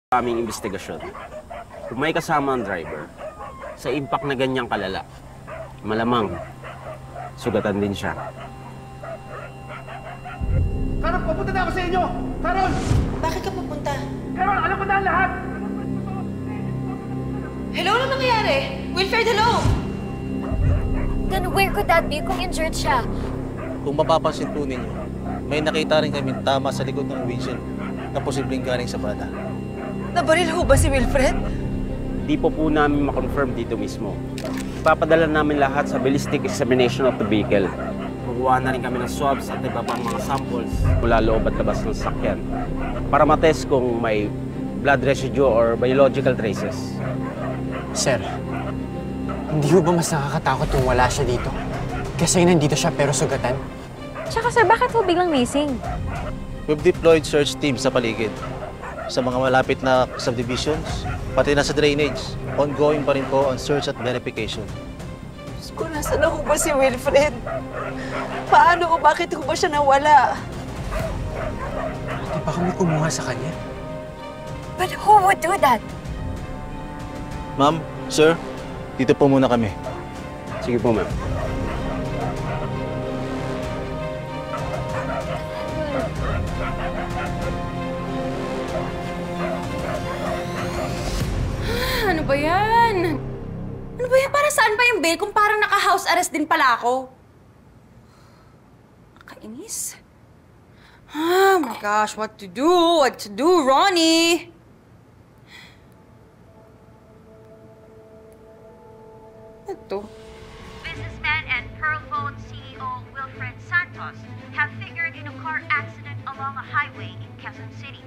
aming investigasyon. Kung may kasama ang driver, sa impact na ganyang kalala, malamang sugatan din siya. Carol, papunta na ako sa inyo! Carol! Bakit ka pupunta? Carol, alam mo na ang lahat! Hello? Ano nangyayari? Wilfred, hello? Then where could that be kung injured siya? Kung mapapansin po ninyo, may nakita rin kami tama sa likod ng windshield na posibleng galing sa bala. Nabaril ho ba si Wilfred? Di po namin makonfirm dito mismo. Ipapadala namin lahat sa ballistic examination of the vehicle. Kukuha na rin kami ng swabs at iba pang mga samples mula loob at labas ng sasakyan para matest kung may blood residue or biological traces. Sir, hindi ho ba mas nakakatakot kung wala siya dito? Kasi nandito siya pero sugatan? Tsaka sir, bakit ho biglang missing? We've deployed search teams sa paligid. Sa mga malapit na subdivisions, pati na sa drainage. Ongoing pa rin po ang search at verification. Diyos ko, nasaan na ho ba si Wilfred? Paano o bakit ho ba siya nawala? Ate, baka may kumuha sa kanya. But who would do that? Ma'am, sir, dito po muna kami. Sige po, ma'am. Ano ba yan? Ano ba yan? Para saan ba yung bail kung parang naka-house arrest din pala ako? Nakainis. Oh my gosh, what to do? What to do, Ronnie? Ito. Businessman and Pearl Phone CEO Wilfred Santos have figured in a car accident along a highway in Quezon City.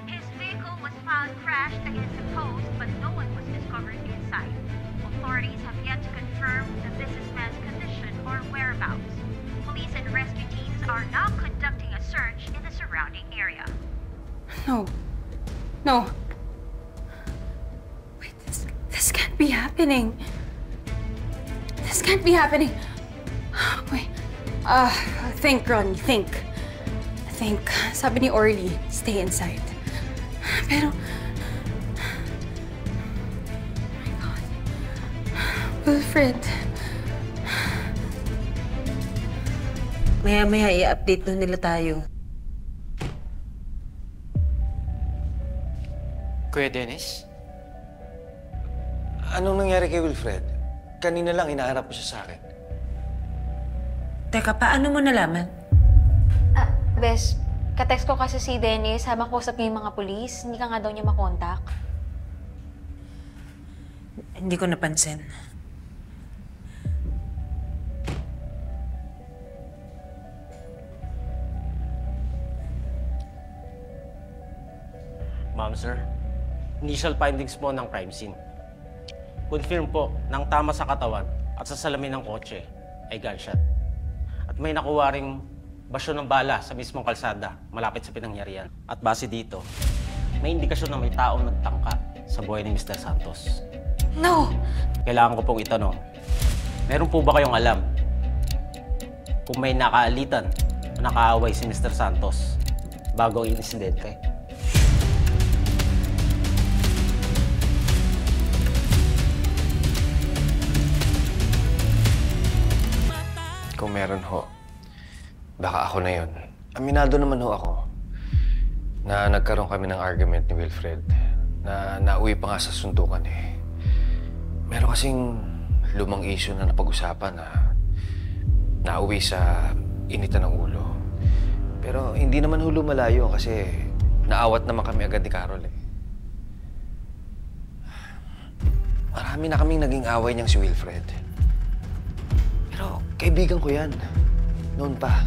His vehicle was found crashed against a post, but no one was discovered inside. Authorities have yet to confirm the businessman's condition or whereabouts. Police and rescue teams are now conducting a search in the surrounding area. No. No. Wait, this can't be happening. This can't be happening. Wait. Think, Ronnie, think. Think. Sabi ni Orly, stay inside. Pero... Oh my God. Wilfred. Maya-maya i-update na nila tayo. Kuya Dennis? Anong nangyari kay Wilfred? Kanina lang hinahanap mo siya sa akin. Teka, paano mo nalaman? Bes, katext ko kasi si Dennis habang kausap niya yung mga pulis. Hindi ka nga daw niya makontak. Hindi ko napansin. Ma'am, sir. Initial findings po ng crime scene. Confirm po ng tama sa katawan at sa salamin ng kotse ay gunshot. At may nakuha ring basyo ng bala sa mismong kalsada malapit sa pinangyarihan. At base dito, may indikasyon na may taong nagtangka sa buhay ni Mr. Santos. No! Kailangan ko pong itanong, meron po ba kayong alam kung may nakaalitan o nakaaway si Mr. Santos bago ang insidente? Kung meron ho, baka ako na yun. Aminado naman ho ako na nagkaroon kami ng argument ni Wilfred na nauwi pa nga sa suntukan eh. Meron kasing lumang issue na napag-usapan na nauwi sa initan ng ulo. Pero hindi naman ho lumalayo kasi naawat naman kami agad ni Carol eh. Marami na kaming naging away niyang si Wilfred. Pero kaibigan ko yan. Noon pa.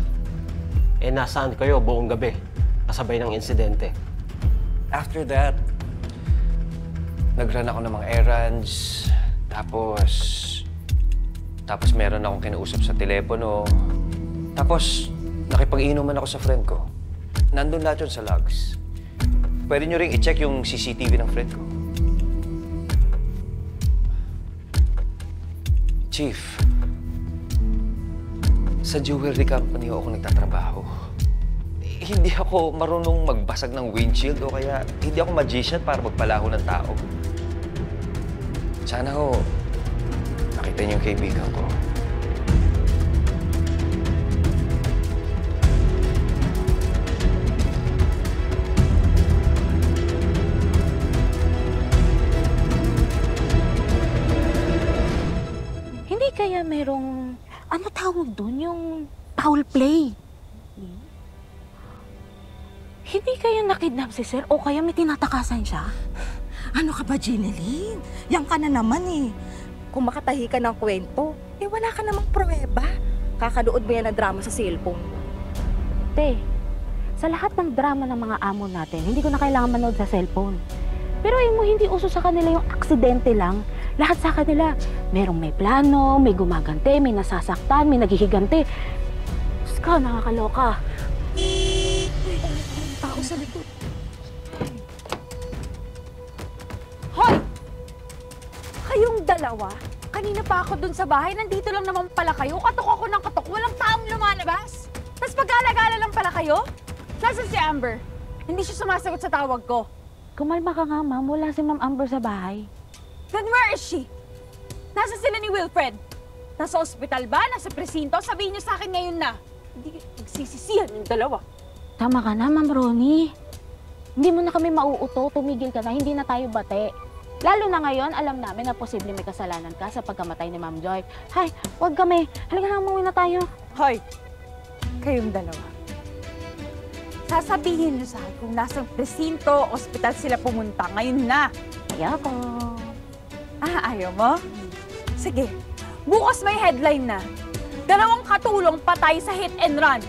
Eh, nasaan kayo buong gabi? Kasabay ng insidente. After that, nag-run ako ng mga errands. Tapos meron akong kinausap sa telepono. Tapos, nakipag-inuman ako sa friend ko. Nandun lahat yun sa logs. Pwede nyo ring i-check yung CCTV ng friend ko. Chief, sa jewelry company ako nagtatrabaho. hindi ako marunong magbasag ng windshield o kaya hindi ako magician para magpalaho ng tao. Sana ho, nakita niyo yung kaibigan ko. Hindi kaya merong, ano tawag doon, yung foul play? Hindi kaya nakidnap si Sir o kaya may tinatakasan siya? Ano ka ba, Jeneline? Yan ka na naman eh. Kung makatahi ka ng kwento, eh wala ka namang pruweba. Kakanood mo yan ng drama sa cellphone. Te, sa lahat ng drama ng mga amo natin, hindi ko na kailangan manood sa cellphone. Pero mo hindi uso sa kanila yung aksidente lang. Lahat sa kanila, merong may plano, may gumagante, may nasasaktan, may naghihigante. Diyos ka, nakakaloka. Tao sa likod. Hoy! Kayong dalawa? Kanina pa ako dun sa bahay, nandito lang naman pala kayo. Katok ako ng katok, walang taong lumalabas. Tapos pag-alagala lang pala kayo? Nasaan si Amber? Hindi siya sumasagot sa tawag ko. Kumalma ka nga, ma'am. Wala si Ma'am Amber sa bahay. Then where is she? Nasaan sila ni Wilfred? Nasa ospital ba? Nasa presinto? Sabihin niyo sa akin ngayon na. Hindi nagsisisihan yung dalawa. Tama ka na, Ma'am Ronnie. Hindi mo na kami mauuto, tumigil ka na, hindi na tayo bate. Lalo na ngayon, alam namin na posible may kasalanan ka sa pagkamatay ni Ma'am Joy. Hay, wag kami. Halika na, umuwi na tayo. Hoy, kayong dalawa. Sasabihin niyo sa akin kung nasa presinto, ospital sila pumunta. Ngayon na. Ayoko. Ayaw mo? Sige. Bukas may headline na. 2 katulong patay sa hit and run.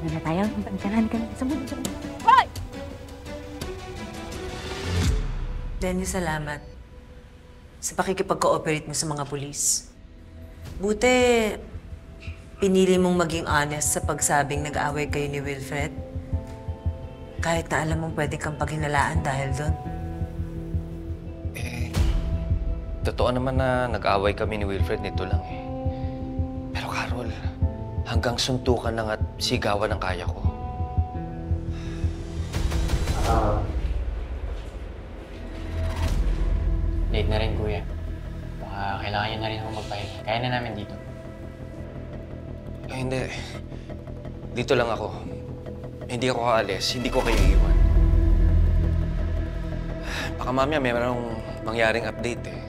Ano na tayo? Halika na. Sa mundo. Hoy! Denny, salamat sa pakikipag-cooperate mo sa mga pulis. Buti, pinili mong maging honest sa pagsabing nag-aaway kayo ni Wilfred. Kahit na alam mong pwede kang paghinalaan dahil doon. Totoo naman na nag-away kami ni Wilfred nito lang eh. Pero Carol, hanggang suntukan lang at sigawan ang kaya ko. Late na rin, kuya. Baka kailangan nyo na rin akong magpahinga. Kaya na namin dito. Hindi. Dito lang ako. Hindi ako kaalis. Hindi ko kayo iiwan. Baka mamaya may merong mangyaring update eh.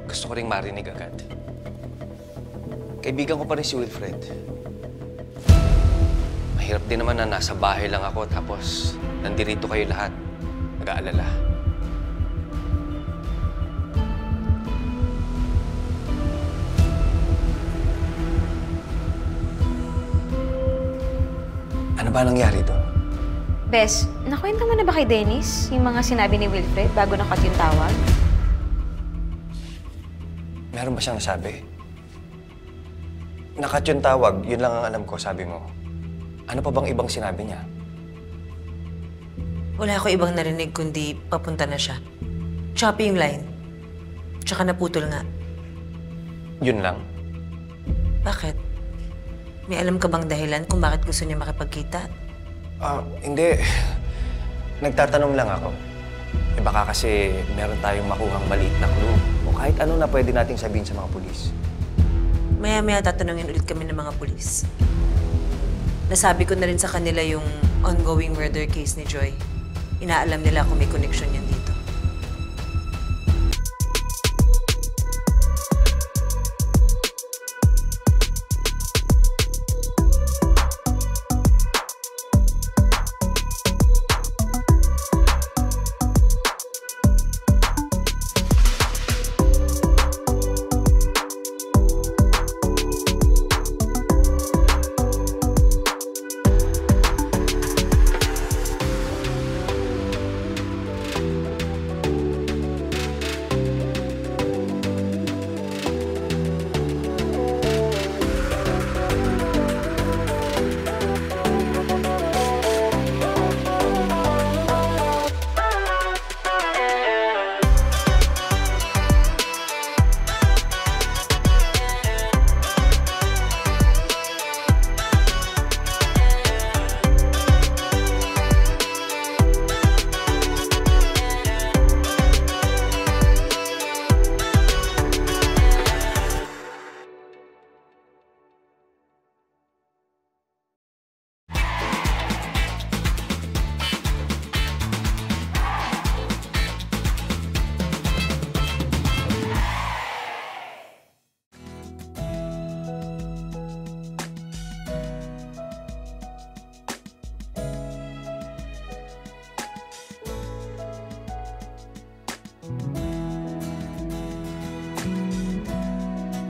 Gusto ko ring marinig agad. Kaibigan ko pa rin si Wilfred. Mahirap din naman na nasa bahay lang ako tapos nandirito kayo lahat. Nag-aalala. Ano ba nangyari doon? Bes, nakwento mo na ba kay Dennis yung mga sinabi ni Wilfred bago nakat yung tawag? Meron ba siyang nasabi? Nakat yung tawag, yun lang ang alam ko, sabi mo. Ano pa bang ibang sinabi niya? Wala ako ibang narinig kundi papunta na siya. Choppy yung line. Tsaka naputol nga. Yun lang? Bakit? May alam ka bang dahilan kung bakit gusto niya makipagkita? Hindi. Nagtatanong lang ako. Baka kasi meron tayong makuhang maliit na clue o kahit ano na pwede nating sabihin sa mga pulis. Maya-maya tatanungin ulit kami ng mga pulis. Nasabi ko na rin sa kanila yung ongoing murder case ni Joy. Inaalam nila kung may connection yan